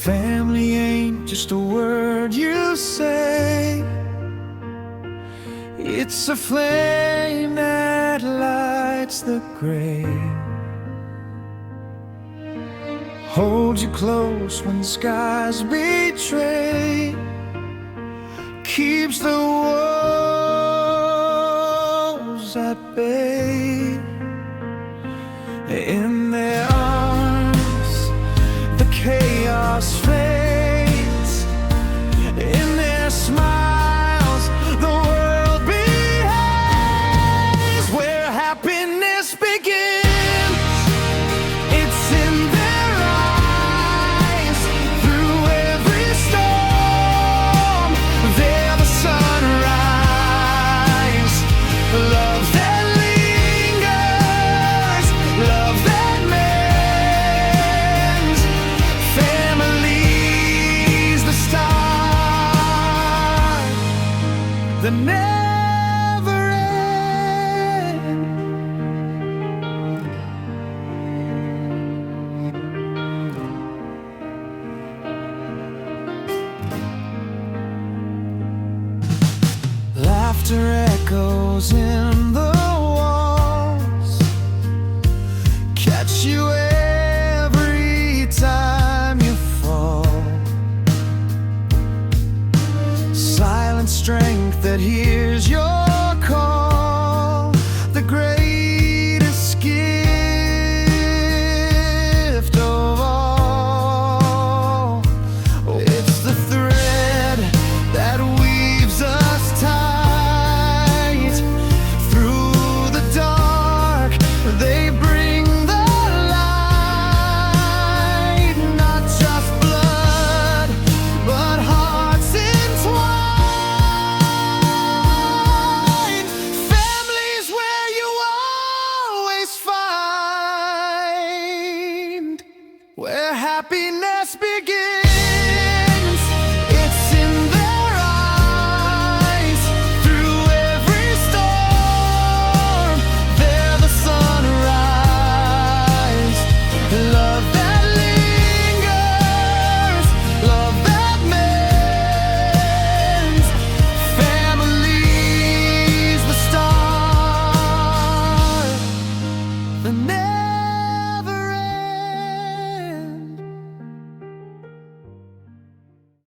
Family ain't just a word you say, it's a flame that lights the grave. Hold you close when skies betray, keeps the wolves at bay. In their arms, the chaos fades. In their smiles, the world behaves. Where happiness begins, it's in their eyes. Through every storm, they're the sunrise. Love that lingers, love that mends. Family's the start that never ends. Laughter echoes in the walls, catch you every time you fall. Silent strength that hears your